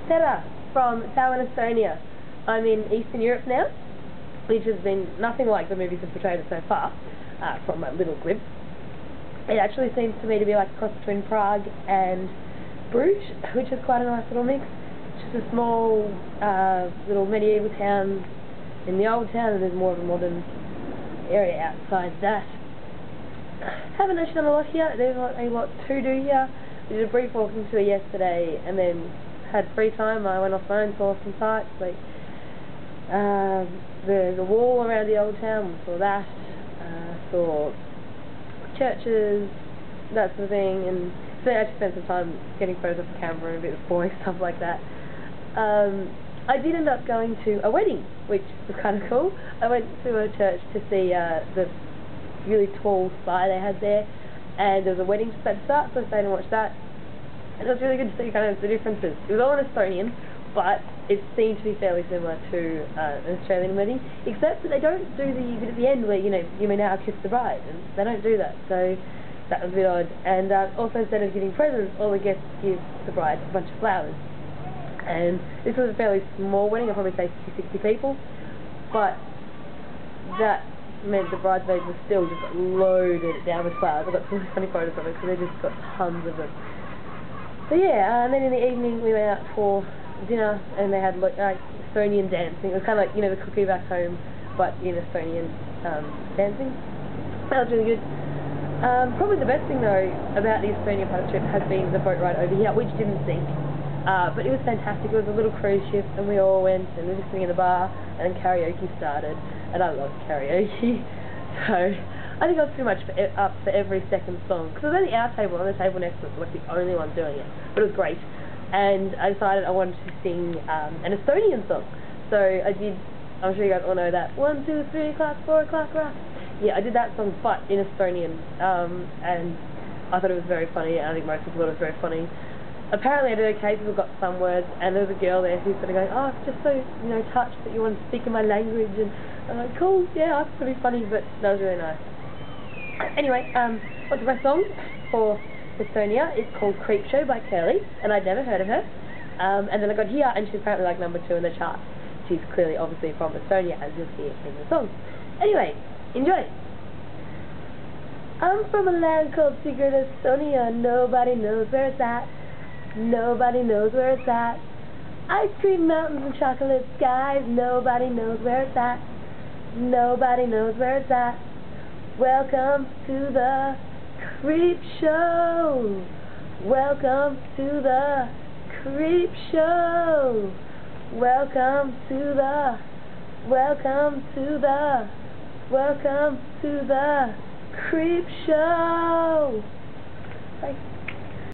Seta from Tallinn, Estonia. I'm in Eastern Europe now, which has been nothing like the movies have portrayed it so far, from my little glimpse. It actually seems to me to be like a cross between Prague and Bruges, which is quite a nice little mix. It's just a small little medieval town in the old town, and there's more of a modern area outside that. Haven't actually done a lot here. There's not a lot to do here. We did a brief walking tour yesterday and then had free time. I went off my own, saw some sights, like the wall around the old town, we saw that, saw churches, that sort of thing, and so I actually spent some time getting photos off the camera and a bit of boring stuff like that. I did end up going to a wedding, which was kind of cool. I went to a church to see the really tall spire they had there, and there was a wedding just about to start, so I stayed and watched that, and it was really good to see kind of the differences. It was all in Estonian, but it seemed to be fairly similar to an Australian wedding, except that they don't do the bit at the end where, you know, you may now kiss the bride, and they don't do that, so that was a bit odd. And also, instead of giving presents, all the guests give the bride a bunch of flowers. And this was a fairly small wedding, I'd probably say 50, 60 people, but that meant the bridesmaids were still just loaded down with flowers. I got some really funny photos of it because they just got tons of them. So yeah, and then in the evening we went out for dinner, and they had like Estonian dancing. It was kind of like, you know, the cookie back home, but in Estonian dancing. That was really good. Probably the best thing though about the Estonian part of the trip has been the boat ride over here, which didn't sink. But it was fantastic. It was a little cruise ship, and we all went, and we were just sitting in the bar, and then karaoke started, and I love karaoke. So I think I was pretty much up for every second song, because it was only our table, and the table next to us was like the only one doing it, but it was great. And I decided I wanted to sing an Estonian song. So I did, I'm sure you guys all know that, 1, 2, 3 o'clock, 4 o'clock, rock. Yeah, I did that song, but in Estonian, and I thought it was very funny, and I think most people thought it was very funny. Apparently I did okay, people got some words, and there was a girl there who's sort of going, oh, I'm just so, you know, touched that you want to speak in my language, and I'm like, cool, yeah, that's pretty funny, but that was really nice. Anyway, what's my song for Estonia? It's called Creep Show by Curly, and I'd never heard of her. And then I got here, and she's apparently like #2 in the charts. She's clearly, obviously, from Estonia, as you'll hear in the song. Anyway, enjoy! I'm from a land called Secret Estonia, nobody knows where it's at. Nobody knows where it's at. Ice cream mountains and chocolate skies, nobody knows where it's at. Nobody knows where it's at. Welcome to the Creep Show. Welcome to the Creep Show. Welcome to the Creep Show. Bye.